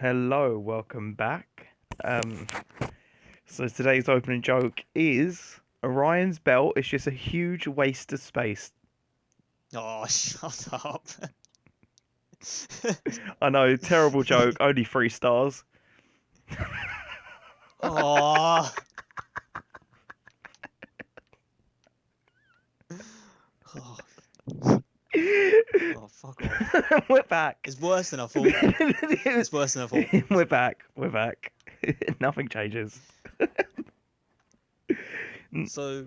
Hello, welcome back. So today's opening joke is Orion's belt is just a huge waste of space. Oh, shut up. I know, terrible joke, only 3 stars. Oh. Oh, oh, fuck off. We're back. It's worse than I thought. It's worse than I thought. We're back. We're back. Nothing changes. So,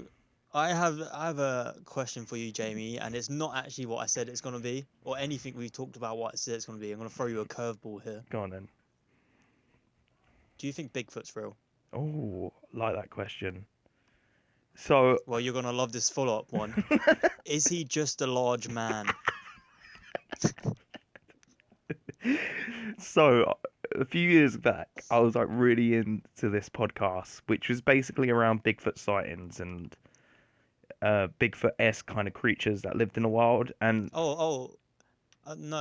I have a question for you, Jamie, and it's not actually what I said it's gonna be, or anything we talked about what I said it's gonna be. I'm gonna throw you a curveball here. Go on then. Do you think Bigfoot's real? Oh, like that question. So, Well, you're gonna love this follow-up one. Is he just a large man? so a few years back, I was like really into this podcast, which was basically around Bigfoot sightings and Bigfoot-esque kind of creatures that lived in the wild. And No,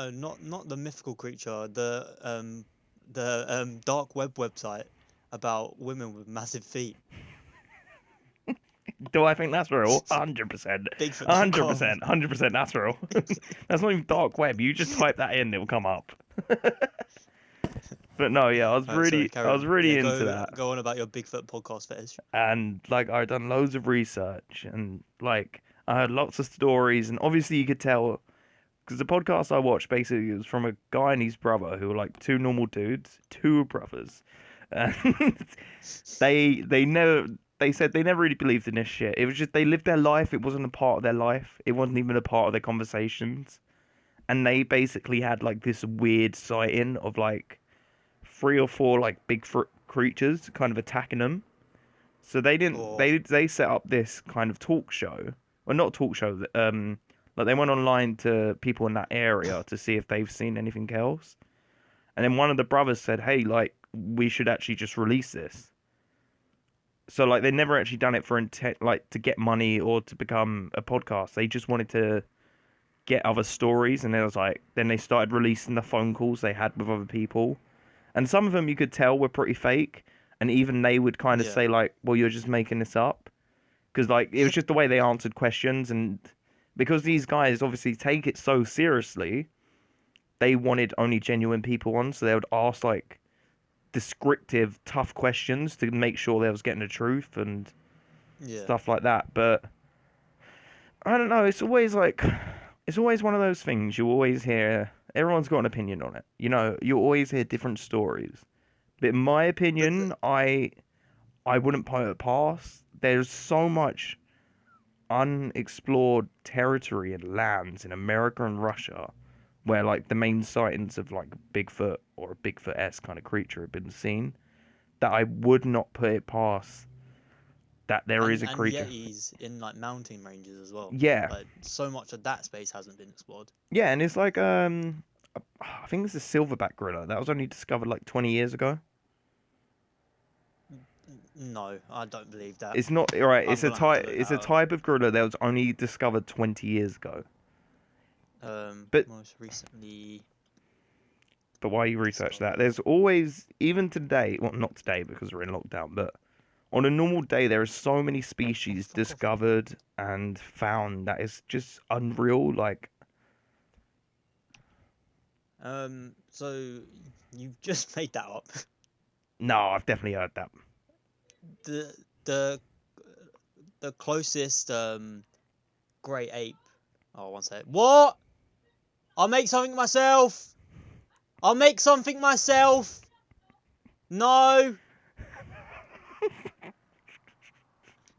not the mythical creature. The dark web website about women with massive feet. do I think that's real? 100%, Bigfoot.com. 100%, 100%. That's real. That's not even dark web. You just type that in, it'll come up. But no, yeah, Alright, sorry, I carry was on. Yeah, really into go that. go on about your Bigfoot podcast fetish. And like I'd done loads of research and like I heard lots of stories, and obviously you could tell because the podcast I watched basically was from a guy and his brother who were like two normal dudes, two brothers, and they never they said they never really believed in this shit. It was just they lived their life. It wasn't a part of their life. It wasn't even a part of their conversations. And they basically had like this weird sighting of like 3 or 4 like Bigfoot creatures kind of attacking them. So they didn't. Or They set up this kind of talk show, well, not talk show. Like they went online to people in that area to see if they've seen anything else. And then one of the brothers said, "Hey, like we should actually just release this." So like they never actually done it for intent, like to get money or to become a podcast. They just wanted to get other stories, and it was like then they started releasing the phone calls they had with other people, and some of them you could tell were pretty fake, and even they would kind of yeah, say like, "Well, you're just making this up." Because like it was just the way they answered questions, and because these guys obviously take it so seriously, they wanted only genuine people on, so they would ask like descriptive, tough questions to make sure they was getting the truth and yeah. stuff like that. But I don't know. It's always one of those things you always hear. Everyone's got an opinion on it. You know, you always hear different stories. But in my But opinion, I wouldn't put it past. There's so much unexplored territory and lands in America and Russia where like the main sightings of like Bigfoot or a Bigfoot-esque kind of creature have been seen that I would not put it past that there is a and creature. Yetis in like mountain ranges as well. Yeah. Like so much of that space hasn't been explored. Yeah, and it's like I think it's a silverback gorilla that was only discovered like 20 years ago. No, I don't believe that. It's not right, I'm gonna have to look it's that a up. type of gorilla that was only discovered 20 years ago. But Most recently why you research that? discovered. There's always even today, well not today because we're in lockdown, but on a normal day, there are so many Oh, species fuck off, man. discovered and found that is just unreal. Like, So you've just made that up. no, I've definitely heard that. The the the closest great ape. Oh, one sec. What? I'll make something myself. I'll make something myself. No.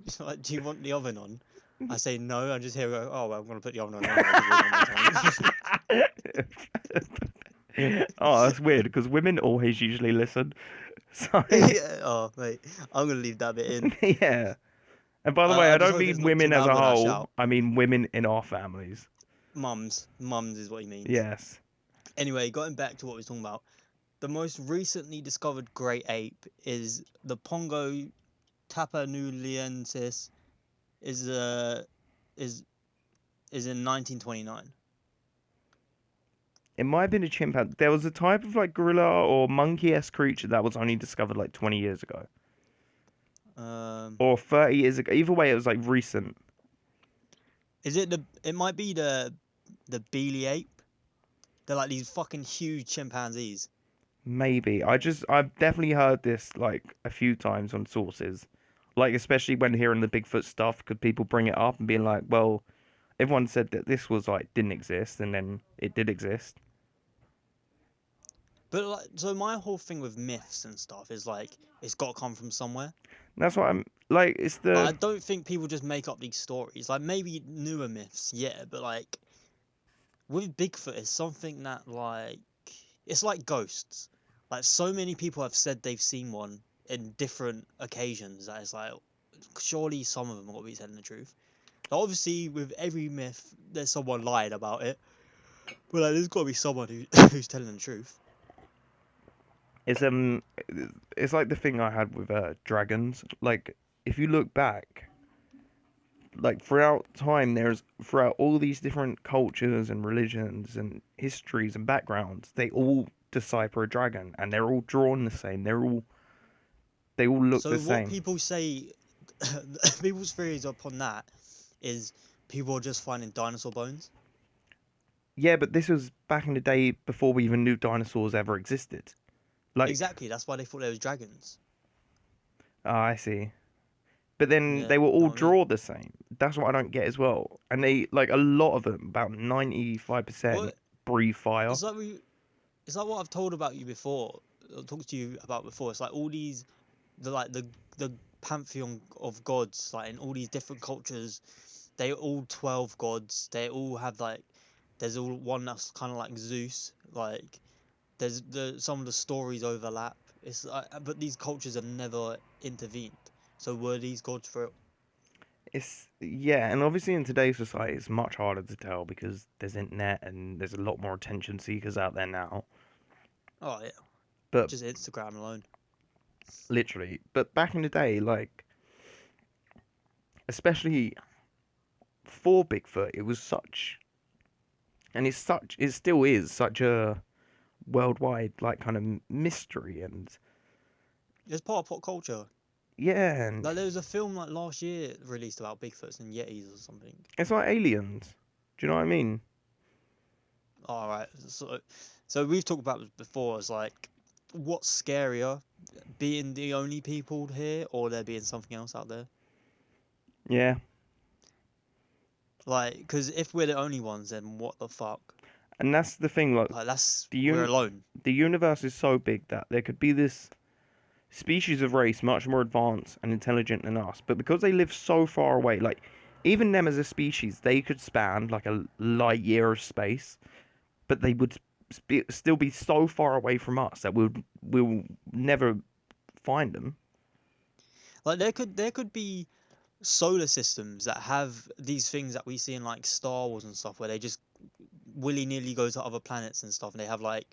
It's like, do you want the oven on? I say no. I just hear go. Oh well, I'm gonna put the oven on anyway. 'Cause we're gonna make something." Oh, that's weird because women always usually listen. So, Yeah, oh mate, I'm gonna leave that bit in. yeah. And by the way, I I just don't hope it's mean not too women as loud a when I whole. shout. I mean women in our families. Mums is what he means. Yes. Anyway, going back to what we were talking about, the most recently discovered great ape is the Pongo tapanuliensis. Is is is in 1929. It might have been a chimpanzee. There was a type of like gorilla or monkey-esque creature that was only discovered like 20 years ago Um, or 30 years ago. Either way, it was like recent. is it the? It might be the Beely ape. They're like these fucking huge chimpanzees. Maybe. I've definitely heard this like a few times on sources. Like especially when hearing the Bigfoot stuff, could people bring it up and being like, well, everyone said that this was like didn't exist and then it did exist. But like, so my whole thing with myths and stuff is like it's got to come from somewhere. And that's what I'm like it's Like, the I don't think people just make up these stories. Like maybe newer myths, yeah, but like with Bigfoot, it's something that like it's like ghosts. Like so many people have said they've seen one in different occasions that it's like surely some of them got to be telling the truth. Now, obviously, with every myth, there's someone lying about it, but like, there's got to be someone who's telling the truth. it's it's like the thing I had with dragons. Like if you look back, like throughout time, there's throughout all these different cultures and religions and histories and backgrounds, they all decipher a dragon, and they're all drawn the same. They all look the So what same. people say, people's theories upon that is people are just finding dinosaur bones. Yeah, but this was back in the day before we even knew dinosaurs ever existed. Like, Exactly, that's why they thought they was dragons. I see. But then Yeah, they were all know what I mean? draw the same. That's what I don't get as well. And they like a lot of them, about 95%, Well, breathe fire. it's like it's like what I've told about you before. Talked to you about before. It's like all these, the pantheon of gods, like in all these different cultures, they all 12 gods. They all have like, there's all one that's kind of like Zeus. Like there's some of the stories overlap. It's like, but these cultures have never intervened. So were these gods for it? It's yeah, and obviously in today's society, it's much harder to tell because there's internet and there's a lot more attention seekers out there now. Oh yeah, But just Instagram alone. literally, but back in the day, like especially for Bigfoot, it was such, and it still is such a worldwide like kind of mystery, and It's part of pop culture. yeah, and Like there was a film like last year released about Bigfoots and Yetis or something. it's like aliens. Do you know what I mean? All right, so we've talked about this before. It's like, what's scarier, being the only people here or there being something else out there? Yeah, Like, because if we're the only ones, then what the fuck? and that's the thing. Like Like that's the we're uni- alone. the universe is so big that there could be this species of race much more advanced and intelligent than us, but because they live so far away, like even them as a species, they could span like a light year of space, but they would still be so far away from us that we'll never find them. Like there could be solar systems that have these things that we see in like Star Wars and stuff, where they just willy nilly go to other planets and stuff, and they have like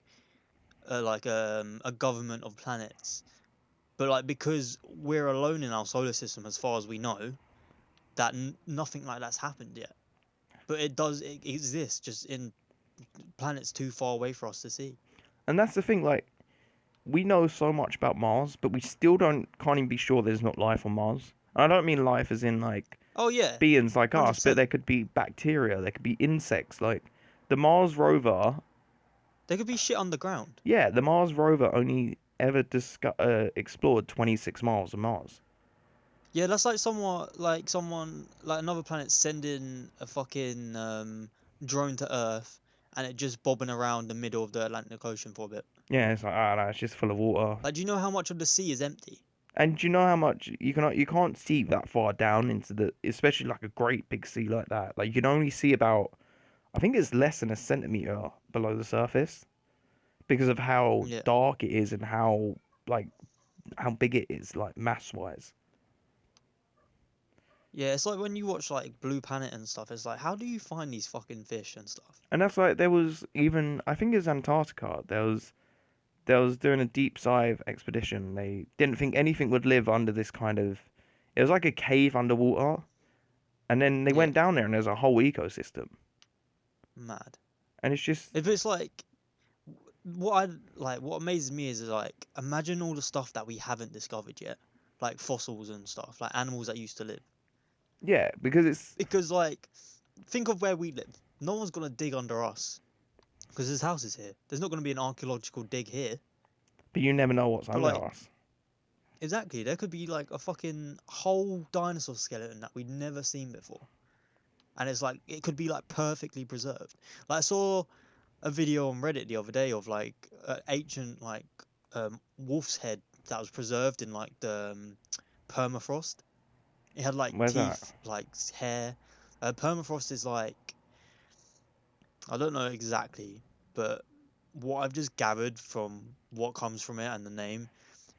a government of planets. But like because we're alone in our solar system, as far as we know, that nothing like that's happened yet. But it exists just in planets too far away for us to see. And that's the thing, like we know so much about Mars, but we still can't even be sure there's not life on Mars. And I don't mean life as in like Oh yeah, beings like hundred us, but there percent. could be bacteria, there could be insects. Like the Mars rover, There could be shit underground. yeah, the Mars rover only ever explored 26 miles of Mars. Yeah, that's like someone like another planet sending a fucking drone to Earth and it just bobbing around the middle of the Atlantic Ocean for a bit. Yeah, it's like no, it's just full of water. Like, do you know how much of the sea is empty? And do you know how much you can't see that far down into the, especially like a great big sea like that. Like you can only see about, I think it's less than a centimeter below the surface because of how Yeah. dark it is and like how big it is, like mass wise. Yeah, it's like when you watch like Blue Planet and stuff, it's like how do you find these fucking fish and stuff? And that's like there was even I think it's Antarctica. There was doing a deep dive expedition. They didn't think anything would live under this kind of. It was like a cave underwater, and then they Yeah, went down there and there's a whole ecosystem. mad. And it's just If it's like what amazes me is like, imagine all the stuff that we haven't discovered yet, like fossils and stuff, like animals that used to live. Yeah, because it's Because like, think of where we live. No one's gonna dig under us because there's houses here. There's not gonna be an archaeological dig here. but you never know what's But under like, us. exactly, there could be like a fucking whole dinosaur skeleton that we'd never seen before, and it's like it could be like perfectly preserved. Like I saw a video on Reddit the other day of like ancient like wolf's head that was preserved in like the permafrost. It had like Where's that? teeth, like hair. Permafrost is like, I don't know exactly, but what I've just gathered from what comes from it and the name,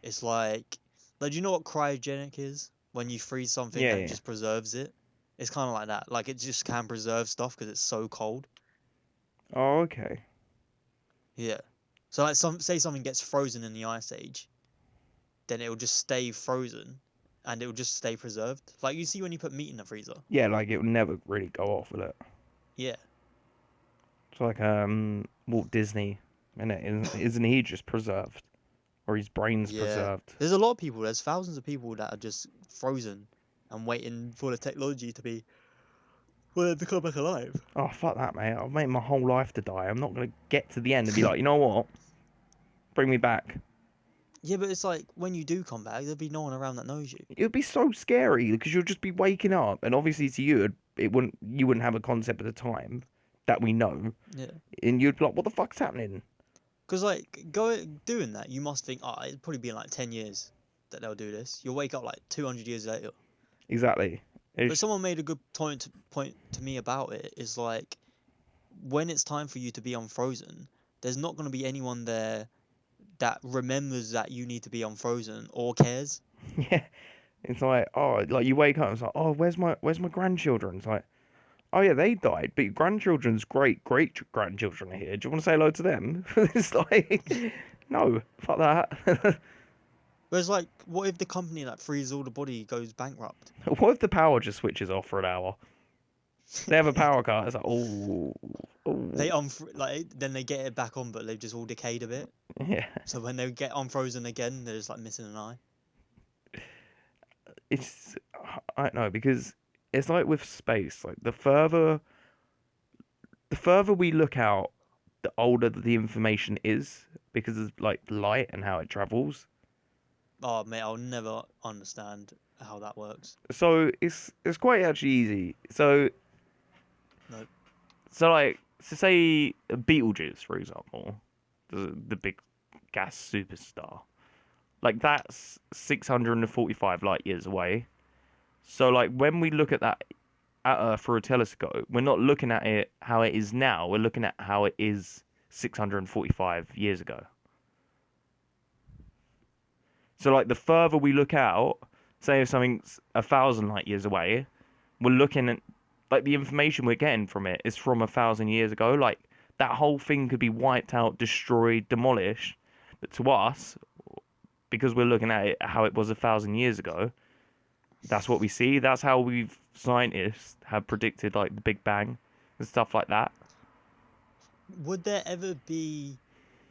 it's like do you know what cryogenic is? When you freeze something Yeah, and it yeah. just preserves it. It's kind of like that. Like it just can preserve stuff because it's so cold. Oh, okay. Yeah. So like say something gets frozen in the ice age, then it will just stay frozen, and it will just stay preserved. Like you see when you put meat in the freezer. Yeah, like it would never really go off, will it? Yeah. It's like Walt Disney, and isn't he just preserved, or his brain's Yeah. preserved? There's a lot of people. There's thousands of people that are just frozen and waiting for the technology to be well to come back alive. Oh fuck that, mate! I've made my whole life to die. I'm not gonna get to the end and be like, you know what? Bring me back. Yeah, but it's like when you do come back, there'll be no one around that knows you. It would be so scary because you'll just be waking up, and obviously to you, it wouldn't. You wouldn't have a concept at the time that we know, Yeah. and you'd be like, what the fuck's happening? Because like doing that, you must think, oh, it'd probably be in like 10 years that they'll do this. You'll wake up like 200 years later. Exactly. But It's, someone made a good point to me about it. Is like when it's time for you to be unfrozen, there's not going to be anyone there that remembers that you need to be unfrozen or cares. yeah. It's like, oh, like you wake up, and it's like, oh, where's my grandchildren? It's like, oh yeah, they died, but your grandchildren's great grandchildren are here. Do you want to say hello to them? It's like, no, fuck that. Whereas like, what if the company that frees all the body goes bankrupt? What if the power just switches off for an hour? They have a power cut. It's like, oh, They oh, like then they get it back on, but they've just all decayed a bit. yeah. So when they get unfrozen again, they're just like missing an eye. It's, I don't know, because it's like with space. Like the further we look out, the older the information is because of like light and how it travels. Oh mate, I'll never understand how that works. So it's quite actually easy. So No. so like so say Beetlejuice, for example, the big gas superstar. Like that's 645 light years away. So like when we look at that at Earth through a telescope, we're not looking at it how it is now. We're looking at how it is 645 years ago. So like the further we look out, say if something's 1,000 light years away, we're looking at like the information we're getting from it is from 1,000 years ago. Like that whole thing could be wiped out, destroyed, demolished. But to us, because we're looking at it how it was 1,000 years ago, that's what we see. That's how we've scientists have predicted like the Big Bang and stuff like that. Would there ever be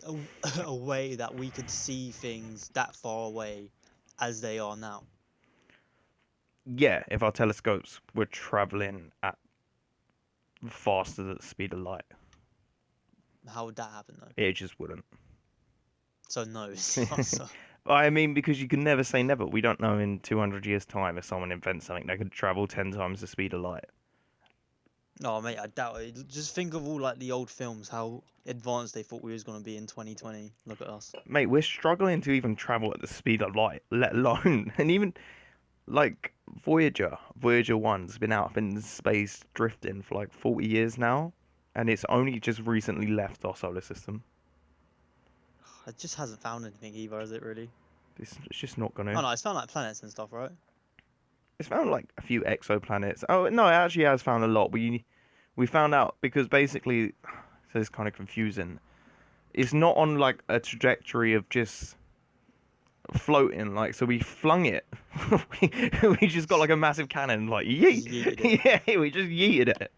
a, a way that we could see things that far away as they are now? Yeah, if our telescopes were traveling at faster than the speed of light, How would that happen though? it just wouldn't. So no, it's the answer. I mean, because you can never say never. We don't know in 200 years' time if someone invents something that could travel 10 times the speed of light. No, mate, I doubt it. Just think of all like the old films, how advanced they thought we was gonna be in 2020. Look at us. Mate, we're struggling to even travel at the speed of light, let alone. And even, like, Voyager 1's been out in space drifting for like 40 years now. And it's only just recently left our solar system. It just hasn't found anything either, has it really? It's just not going Oh to. no, it's found like planets and stuff, right? It's found like a few exoplanets. Oh, no, it actually has found a lot. We found out because basically, so it's kind of confusing. It's not on like a trajectory of just floating. Like, so we flung it. we just got like a massive cannon, like yeet. Just yeeted it. Yeah, we just yeeted it,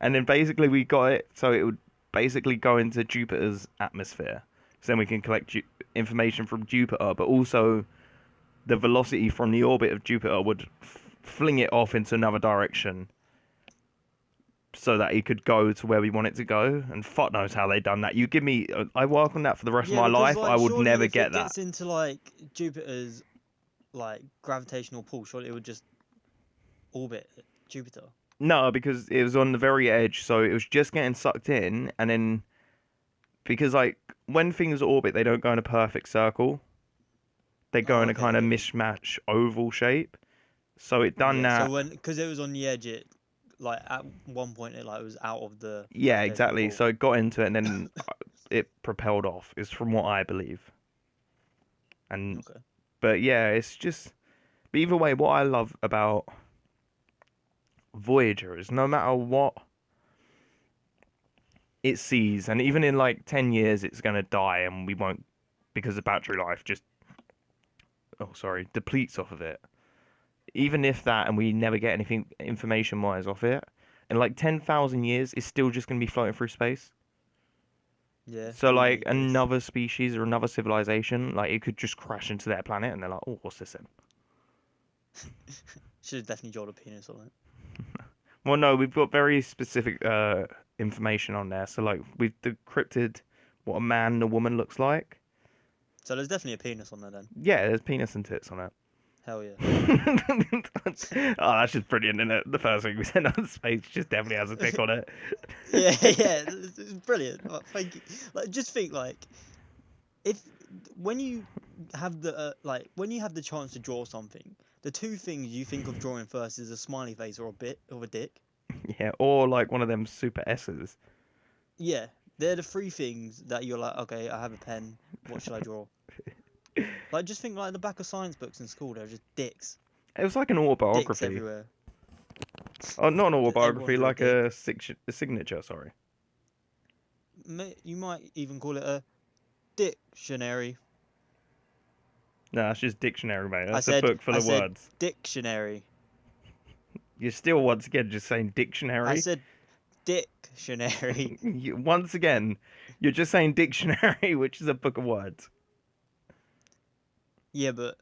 and then basically we got it so it would basically go into Jupiter's atmosphere. So then we can collect information from Jupiter, but also the velocity from the orbit of Jupiter would fling it off into another direction so that it could go to where we want it to go. And fuck knows how they done that. You give me, I work on that for the rest of Yeah, my because life, I like would surely never if get it that. gets into like Jupiter's like gravitational pull, surely it would just orbit Jupiter. No, because it was on the very edge, so it was just getting sucked in, and then because like when things orbit, they don't go in a perfect circle. They go Oh, in a okay, I kind of get you. mismatch oval shape. So it done Yeah, so that. when because it was on the edge, it like at one point it like was out of the Yeah, gravitational exactly. pull. So it got into it, and then it propelled off. Is from what I believe. And Okay. but yeah, it's just. But either way, what I love about Voyager is no matter what it sees, and even in like 10 years, it's gonna die, and we won't because the battery life just depletes off of it. Even if that, and we never get anything information wise off it, in like 10,000 years, it's still just gonna be floating through space. Yeah, So could be like the case. another species or another civilization, like it could just crash into their planet, and they're like, "Oh, what's this then?" Should have definitely drawn a penis on it. Well, no, we've got very specific information on there. So like we've decrypted what a man and a woman looks like. So there's definitely a penis on there then. Yeah, there's penis and tits on it. Hell yeah. Oh, that's just brilliant, isn't it? The first thing we sent out to space just definitely has a dick on it. Yeah, yeah, it's brilliant. Thank you. Like, just think like if when you have the when you have the chance to draw something, the two things you think of drawing first is a smiley face or a bit of a dick. Yeah, or like one of them super S's. Yeah, they're the three things that you're like, okay, I have a pen. What should I draw? Like, just think like the back of science books in school. They're just dicks, It was like an dicks autobiography. everywhere. Oh, not an Everyone autobiography, drew a like dick. a signature. Sorry. You might even call it a dictionary. No, that's just dictionary, mate. I That's a said, book full I of said words. dictionary. You're still once again just saying I dictionary. said dictionary. Once again, you're just saying dictionary, which is a book of words. Yeah, but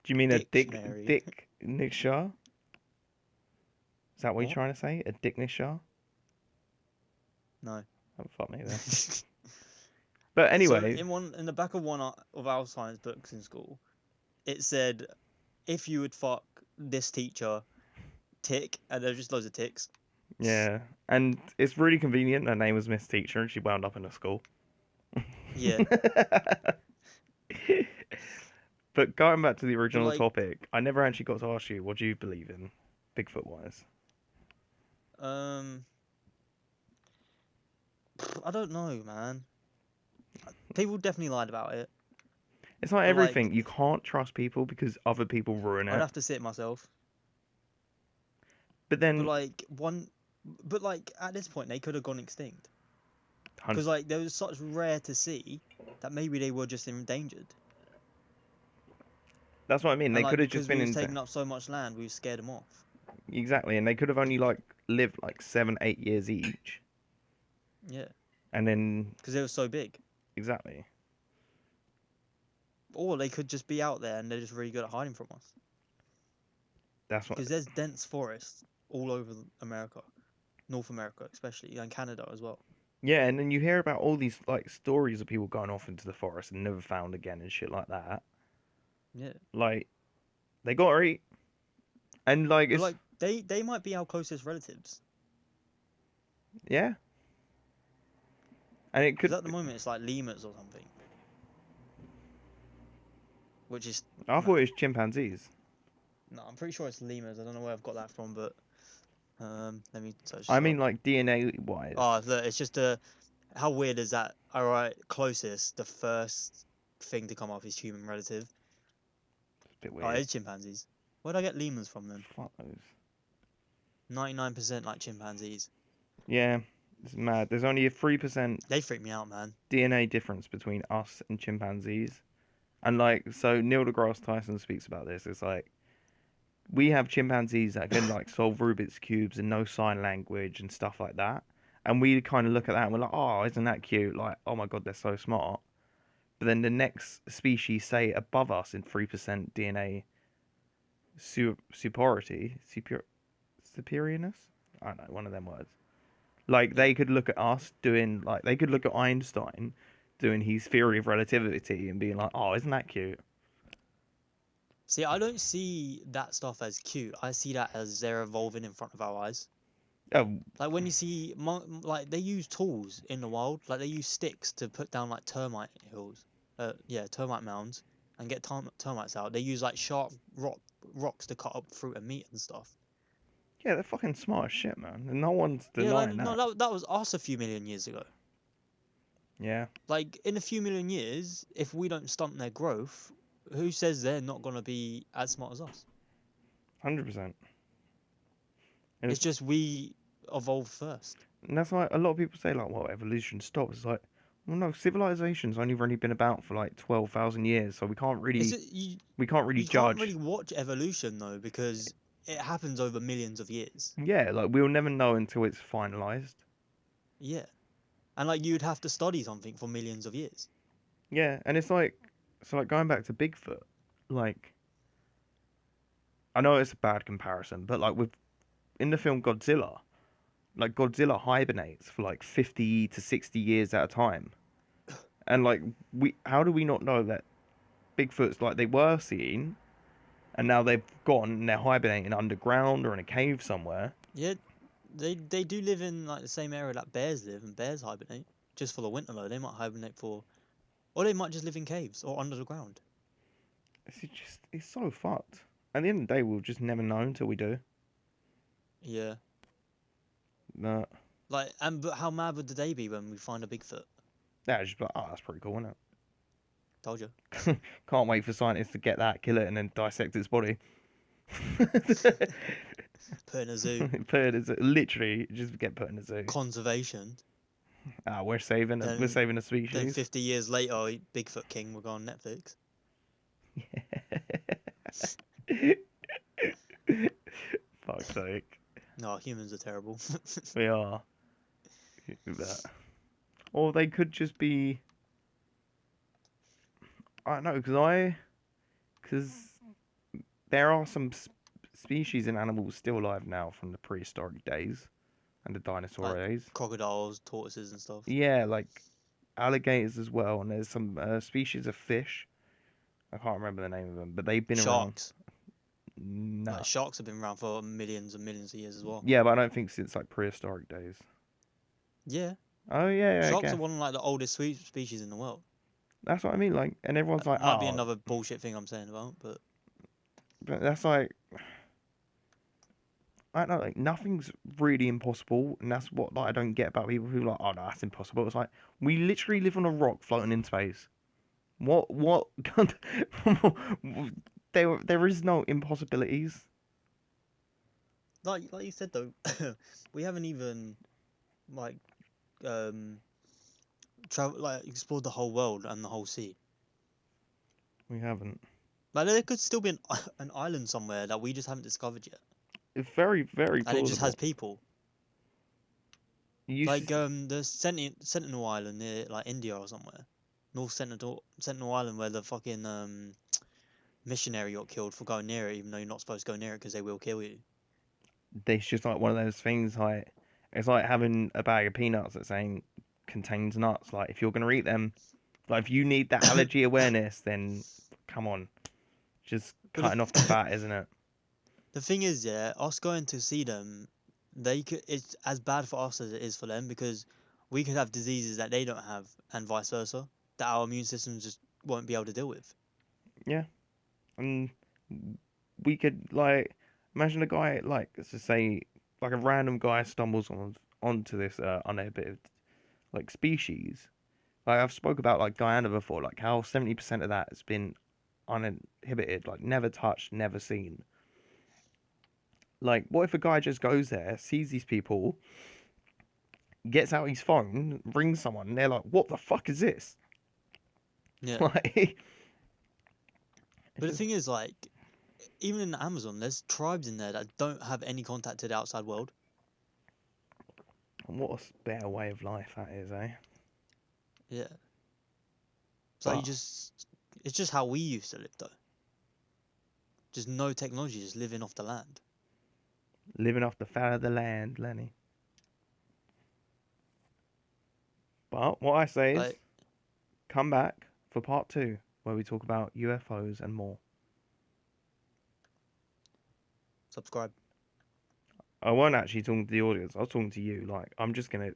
Do you mean a dictionary. dictionary? Is that what you're What? trying to say? A dictionary? No. Oh, fuck me there. But So anyway, in the back of one of our science books in school, it said if you would fuck this teacher, tick, and there's just loads of ticks. yeah, and it's really convenient. Her name was Miss Teacher, and she wound up in a school. Yeah, But going back to the but original like, topic, I never actually got to ask you, what do you believe in, Bigfoot wise? um, I don't know, man. People definitely lied about it, It's not but like, everything. You can't trust people because other people ruin I'd it. have to sit myself. But But then, like but like at this point they could have gone extinct hun- because like they were such rare to see that maybe they were just endangered, that's what I mean. and They like could have just because we been was in taking up so much land, we scared them off. exactly, and they could have only like lived like 7, 8 years each, Yeah, and then because they were so big. exactly. Or they could just be out there and they're just really good at hiding from us. That's what. Because there's dense forests all over America, North America especially, and Canada as well. Yeah, and then you hear about all these like stories of people going off into the forest and never found again and shit like that. Yeah, Like they got to eat, and like but it's like they might be our closest relatives. yeah, and it Because could. at the moment it's like lemurs or something, which is I thought it mad. was chimpanzees. No, I'm pretty sure it's lemurs. I don't know where I've got that from, but let me search I this mean, up. like DNA wise, Oh, look, it's just a. How weird is that? All right, closest. The first thing to come up is human relative. it's a bit Oh, weird. it's chimpanzees. Where'd I get lemurs from then? Fuck those. 99% like chimpanzees. Yeah, it's mad. There's only a 3% They freak me out, man. DNA difference between us and chimpanzees. And like, so Neil deGrasse Tyson speaks about this. It's like we have chimpanzees that can like solve Rubik's cubes and know sign language and stuff like that. and we kind of look at that and we're like, oh, isn't that cute? Like, oh my god, they're so smart. But then the next species, say above us in 3% DNA superiority, superiorness. I don't know, one of them words. Like Yeah. they could look at us doing like they could look at Einstein doing his theory of relativity and being like, oh, isn't that cute? See, I don't see that stuff as cute. I see that as they're evolving in front of our eyes. Oh, Like when you see, like they use tools in the wild. Like they use sticks to put down like termite hills, yeah, termite mounds, and get termites out. They use like sharp rocks to cut up fruit and meat and stuff. yeah, they're fucking smart as shit, man. And no one's Yeah, like denying no, that. that was us a few million years ago. Yeah, Like in a few million years, if we don't stunt their growth, who says they're not gonna be as smart as us? 100%. And, It's just we evolved first. and that's why a lot of people say like, well, evolution stops. It's like, well, no, civilization's only really been about for like 12,000 years, so It's we can't really you can't judge. really watch evolution though because it happens over millions of years. Yeah, like we'll never know until it's finalized. Yeah, and like you'd have to study something for millions of years. Yeah, and it's like, so like going back to Bigfoot, like I know it's a bad comparison, but like with in the film Godzilla, like Godzilla hibernates for like 50 to 60 years at a time. And like how do we not know that Bigfoot's like they were seen and now they've gone and they're hibernating underground or in a cave somewhere. Yeah, they do live in like the same area that bears live, and bears hibernate just for the winter though. They might hibernate for, or they might just live in caves or under the ground. It's so fucked. At the end of the day, we'll just never know until we do. Yeah, No, like and but how mad would the day be when we find a Bigfoot? yeah, just like, oh, that's pretty cool, isn't Told you. it? Can't wait for scientists to get that, kill it, and then dissect its body. Put in a zoo. Put it as literally just get put in a zoo. Conservation. Ah, we're Then saving a then species. 50 years later, Bigfoot King will go on Netflix. Fuck's sake. No, humans are terrible. We are. That. Or they could just be. I don't know, because there are some species and animals still alive now from the prehistoric days and the dinosaur Like days. crocodiles, tortoises, and stuff. Yeah, like alligators as well, and there's some species of fish. I can't remember the name of them, but they've been around. Sharks. No. Like sharks have been around for millions and millions of years as well. Yeah, but I don't think since like prehistoric days. Yeah, Oh yeah, I sharks are guess one of like the oldest species in the world. that's what I mean. Like, and everyone's like, Might be oh, another bullshit thing I'm saying about, but but that's like I don't know, like nothing's really impossible, and that's what like, I don't get about people who are like, oh no, that's impossible. It's like we literally live on a rock floating in space. What? There is no impossibilities. like you said though, we haven't even like um travel like explored the whole world and the whole sea. We haven't. Like there could still be an island somewhere that we just haven't discovered yet, It's very and it just has plausible. people. You used to, Like the Sentinel Island near like India or somewhere, North Sentinel Island where the fucking missionary got killed for going near it, even though you're not supposed to go near it because they will kill you. it's just like one of those things. Like it's like having a bag of peanuts that's saying contains nuts. Like if you're gonna eat them, like if you need that allergy awareness, then come on, just But cutting off the fat, isn't it? the thing is, yeah, us going to see them, it's as bad for us as it is for them because we could have diseases that they don't have, and vice versa, that our immune systems just won't be able to deal with. Yeah, and we could like imagine a guy like let's just say like a random guy stumbles onto this uninhibited like species. Like I've spoke about like Guyana before, like how 70% of that has been uninhibited, like never touched, never seen. Like, what if a guy just goes there, sees these people, gets out his phone, rings someone, and they're like, "What the fuck is this?" Yeah. Like, it's But the just thing is, like, even in the Amazon, there's tribes in there that don't have any contact to the outside world. What a better way of life that is, eh? Yeah. It's like But it's just how we used to live though. Just no technology, just living off the land. living off the fat of the land, Lenny. But what I say is, Like, come back for part two, where we talk about UFOs and more. subscribe. I wasn't actually talking to the audience. I was talking to you. Like, I'm just gonna